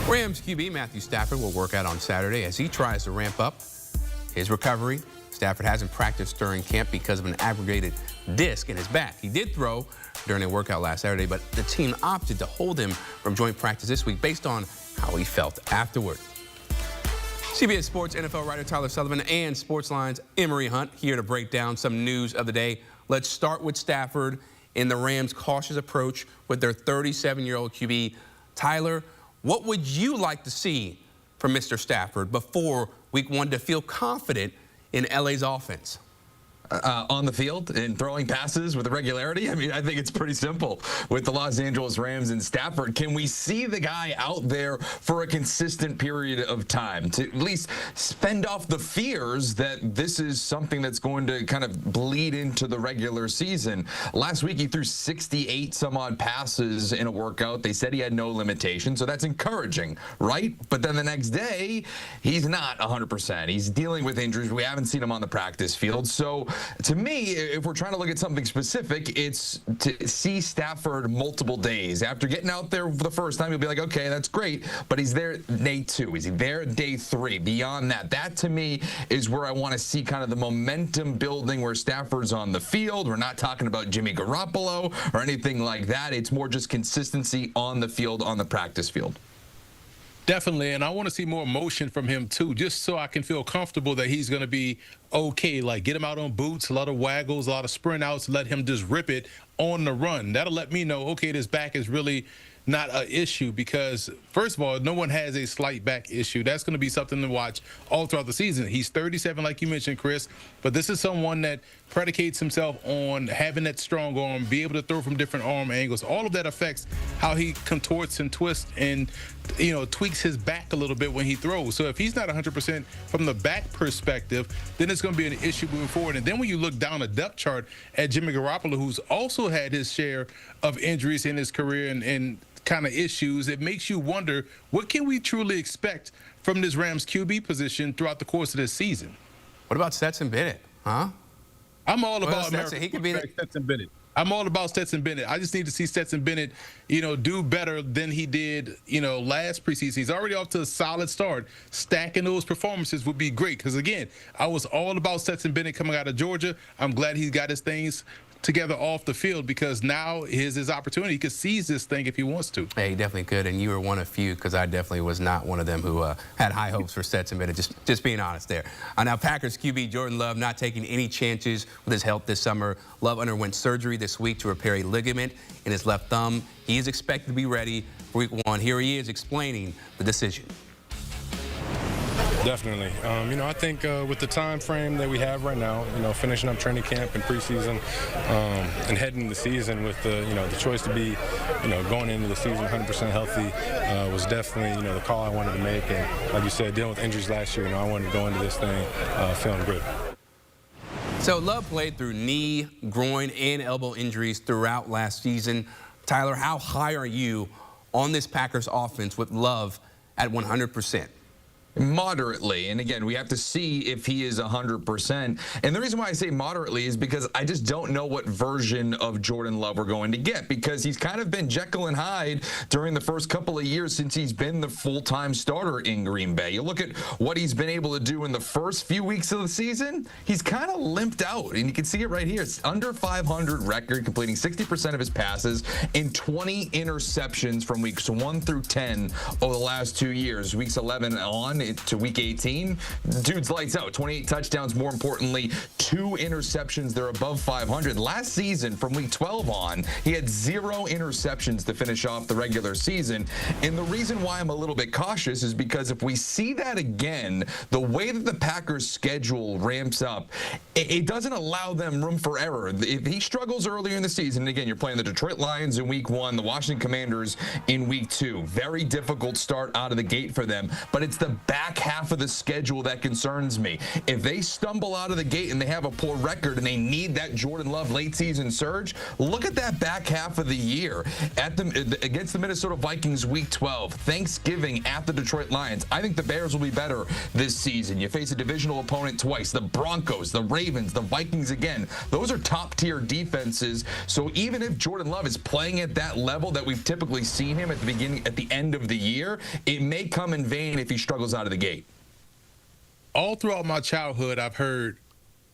Rams QB Matthew Stafford will work out on Saturday as he tries to ramp up his recovery. Stafford hasn't practiced during camp because of an aggregated disc in his back. He did throw during a workout last Saturday, but the team opted to hold him from joint practice this week based on how he felt afterward. CBS Sports NFL writer Tyler Sullivan and Sportsline's Emory Hunt here to break down some news of the day. Let's start with Stafford and the Rams' cautious approach with their 37-year-old QB. Tyler, what would you like to see from Mr. Stafford before week 1 to feel confident in LA's offense? On the field and throwing passes with regularity? I mean, I think it's pretty simple with the Los Angeles Rams and Stafford. Can we see the guy out there for a consistent period of time to at least fend off the fears that this is something that's going to kind of bleed into the regular season? Last week, he threw 68 some odd passes in a workout. They said he had no limitation, so that's encouraging, right? But then the next day, he's not 100%. He's dealing with injuries. We haven't seen him on the practice field. So to me, if we're trying to look at something specific, it's to see Stafford multiple days. After getting out there for the first time, you'll be like, okay, that's great, but he's there day 2. Is he there day 3? Beyond that, that to me is where I want to see kind of the momentum building where Stafford's on the field. We're not talking about Jimmy Garoppolo or anything like that. It's more just consistency on the field, on the practice field. Definitely, and I want to see more motion from him, too, just so I can feel comfortable that he's going to be okay. Like, get him out on boots, a lot of waggles, a lot of sprint outs, let him just rip it on the run. That'll let me know, okay, this back is really not an issue because, first of all, no one has a slight back issue. That's going to be something to watch all throughout the season. He's 37, like you mentioned, Chris, but this is someone that predicates himself on having that strong arm, be able to throw from different arm angles. All of that affects how he contorts and twists and, you know, tweaks his back a little bit when he throws. So if he's not 100% from the back perspective, then it's going to be an issue moving forward. And then when you look down a depth chart at Jimmy Garoppolo, who's also had his share of injuries in his career and kind of issues, it makes you wonder, what can we truly expect from this Rams QB position throughout the course of this season? What about Stetson Bennett, huh? I'm all about American he could be Stetson Bennett. I'm all about Stetson Bennett. I just need to see Stetson Bennett, you know, do better than he did, you know, last preseason. He's already off to a solid start. Stacking those performances would be great because, again, I was all about Stetson Bennett coming out of Georgia. I'm glad he's got his things together off the field because now is his opportunity. He could seize this thing if he wants to. Hey, he definitely could, and you were one of few because I definitely was not one of them who had high hopes for Stetson Bennett, just being honest there. Now, Packers QB Jordan Love not taking any chances with his health this summer. Love underwent surgery this week to repair a ligament in his left thumb. He is expected to be ready for week 1. Here he is explaining the decision. Definitely. You know, I think with the time frame that we have right now, you know, finishing up training camp and preseason and heading the season with the, you know, the choice to be, you know, going into the season 100% healthy was definitely, you know, the call I wanted to make. And like you said, dealing with injuries last year, you know, I wanted to go into this thing feeling good. So Love played through knee, groin, and elbow injuries throughout last season. Tyler, how high are you on this Packers offense with Love at 100%? Moderately, and again, we have to see if he is 100%. And the reason why I say moderately is because I just don't know what version of Jordan Love we're going to get, because he's kind of been Jekyll and Hyde during the first couple of years since he's been the full-time starter in Green Bay. You look at what he's been able to do in the first few weeks of the season, he's kind of limped out, and you can see it right here. It's under 500 record, completing 60% of his passes and 20 interceptions from weeks 1 through 10 over the last 2 years. Weeks 11 on to week 18, dude's lights out. 28 touchdowns, more importantly, 2 interceptions. They're above 500. Last season, from week 12 on, he had 0 interceptions to finish off the regular season. And the reason why I'm a little bit cautious is because if we see that again, the way that the Packers' schedule ramps up, it doesn't allow them room for error. If he struggles earlier in the season, and again, you're playing the Detroit Lions in week 1, the Washington Commanders in week 2. Very difficult start out of the gate for them, but it's the back half of the schedule that concerns me. If they stumble out of the gate and they have a poor record and they need that Jordan Love late season surge, look at that back half of the year against the Minnesota Vikings week 12, Thanksgiving at the Detroit Lions. I think the Bears will be better this season. You face a divisional opponent twice, the Broncos, the Ravens, the Vikings again. Those are top tier defenses. So even if Jordan Love is playing at that level that we've typically seen him at the end of the year, it may come in vain if he struggles out of the gate. All throughout my childhood, I've heard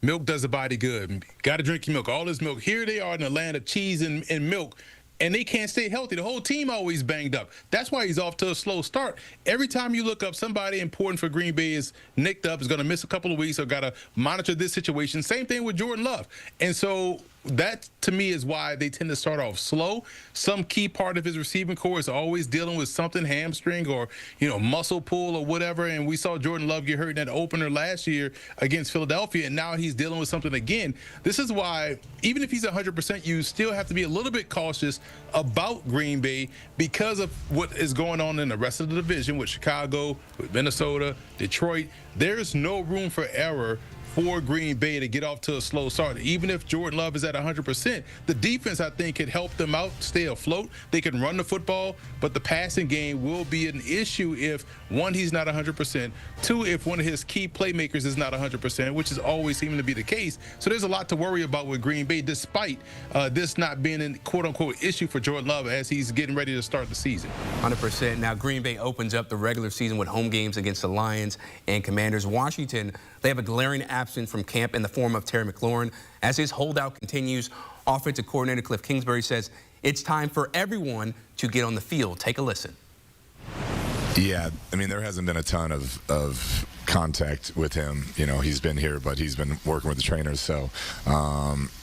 milk does a body good. Got to drink your milk. All this milk. Here they are in the land of cheese and milk, and they can't stay healthy. The whole team always banged up. That's why he's off to a slow start. Every time you look up, somebody important for Green Bay is nicked up, is going to miss a couple of weeks, or got to monitor this situation. Same thing with Jordan Love. And so that, to me, is why they tend to start off slow. Some key part of his receiving core is always dealing with something, hamstring or, muscle pull or whatever. And we saw Jordan Love get hurt in that opener last year against Philadelphia, and now he's dealing with something again. This is why, even if he's 100%, you still have to be a little bit cautious about Green Bay because of what is going on in the rest of the division with Chicago, with Minnesota, Detroit. There's no room for error for Green Bay to get off to a slow start. Even if Jordan Love is at 100%, the defense, I think, could help them out, stay afloat. They can run the football, but the passing game will be an issue if, one, he's not 100%, two, if one of his key playmakers is not 100%, which is always seeming to be the case. So there's a lot to worry about with Green Bay, despite this not being a quote-unquote issue for Jordan Love as he's getting ready to start the season. 100%. Now, Green Bay opens up the regular season with home games against the Lions and Commanders. Washington, they have a glaring absence from camp in the form of Terry McLaurin. As his holdout continues, offensive coordinator Kliff Kingsbury says it's time for everyone to get on the field. Take a listen. Yeah, I mean, there hasn't been a ton of contact with him. He's been here, but he's been working with the trainers. So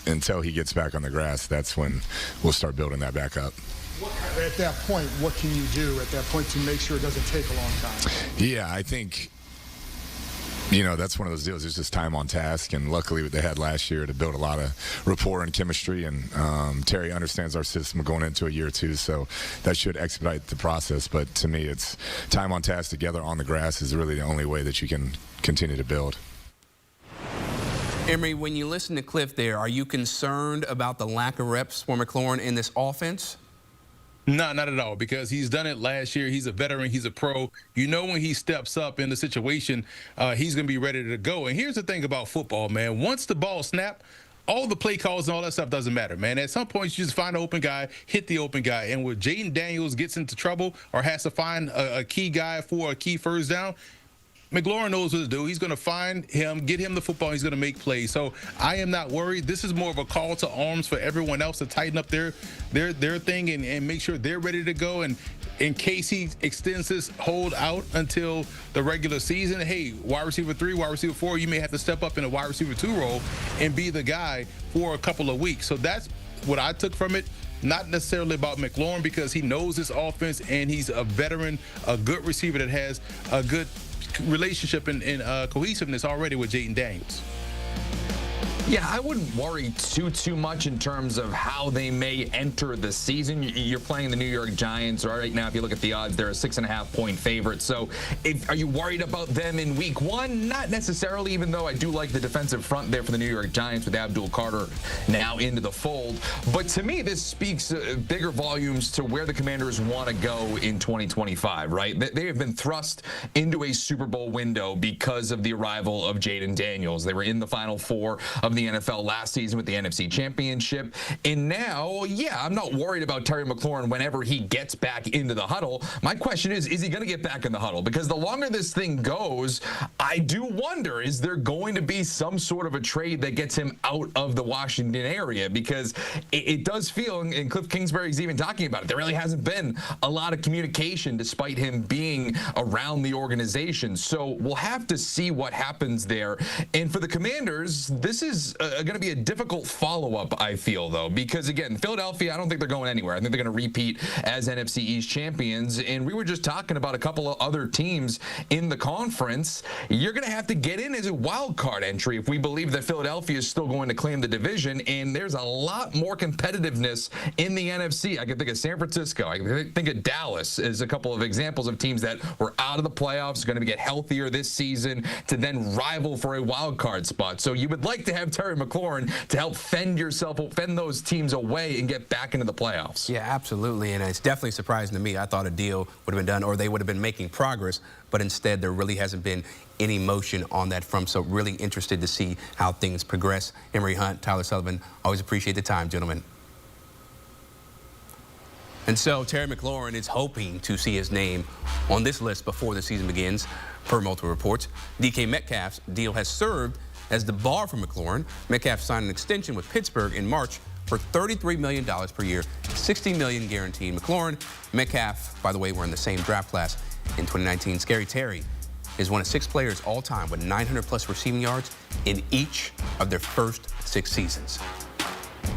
until he gets back on the grass, that's when we'll start building that back up. At that point, what can you do at that point to make sure it doesn't take a long time? Yeah, I think that's one of those deals. It's just time on task, and luckily what they had last year to build a lot of rapport and chemistry, and Terry understands our system going into a year or two, so that should expedite the process. But to me, it's time on task together on the grass is really the only way that you can continue to build. Emory, when you listen to Kliff there, are you concerned about the lack of reps for McLaurin in this offense? No, not at all, because he's done it last year. He's a veteran. He's a pro. When he steps up in the situation, he's going to be ready to go. And here's the thing about football, man. Once the ball snaps, all the play calls and all that stuff doesn't matter, man. At some point, you just find an open guy, hit the open guy. And when Jaden Daniels gets into trouble or has to find a key guy for a key first down, McLaurin knows what to do. He's going to find him, get him the football. He's going to make plays. So I am not worried. This is more of a call to arms for everyone else to tighten up their thing and make sure they're ready to go. And in case he extends his hold out until the regular season, hey, wide receiver 3, wide receiver 4, you may have to step up in a wide receiver 2 role and be the guy for a couple of weeks. So that's what I took from it. Not necessarily about McLaurin, because he knows this offense and he's a veteran, a good receiver that has a good relationship and cohesiveness already with Jaden Daniels. Yeah, I wouldn't worry too much in terms of how they may enter the season. You're playing the New York Giants right now. If you look at the odds, they're a 6.5-point favorite. So are you worried about them in week 1? Not necessarily, even though I do like the defensive front there for the New York Giants with Abdul Carter now into the fold. But to me, this speaks bigger volumes to where the Commanders want to go in 2025, right? They have been thrust into a Super Bowl window because of the arrival of Jaden Daniels. They were in the Final Four of the NFL last season with the NFC Championship. And now, yeah, I'm not worried about Terry McLaurin whenever he gets back into the huddle. My question is he going to get back in the huddle? Because the longer this thing goes, I do wonder, is there going to be some sort of a trade that gets him out of the Washington area? Because it does feel, and Kliff Kingsbury's even talking about it, there really hasn't been a lot of communication despite him being around the organization. So we'll have to see what happens there. And for the Commanders, this is is going to be a difficult follow-up, I feel, though, because, again, Philadelphia, I don't think they're going anywhere. I think they're going to repeat as NFC East champions, and we were just talking about a couple of other teams in the conference. You're going to have to get in as a wild card entry if we believe that Philadelphia is still going to claim the division, and there's a lot more competitiveness in the NFC. I can think of San Francisco. I can think of Dallas as a couple of examples of teams that were out of the playoffs, going to get healthier this season to then rival for a wild card spot. So you would like to have Terry McLaurin to help fend those teams away and get back into the playoffs. Yeah, absolutely, and it's definitely surprising to me. I thought a deal would have been done or they would have been making progress, but instead there really hasn't been any motion on that front. So really interested to see how things progress. Emory Hunt, Tyler Sullivan, always appreciate the time, gentlemen. And so Terry McLaurin is hoping to see his name on this list before the season begins, per multiple reports. DK Metcalf's deal has served as the bar for McLaurin. Metcalf signed an extension with Pittsburgh in March for $33 million per year, $60 million guaranteed. McLaurin, Metcalf, by the way, were in the same draft class in 2019. Scary Terry is one of 6 players all time with 900+ receiving yards in each of their first 6 seasons.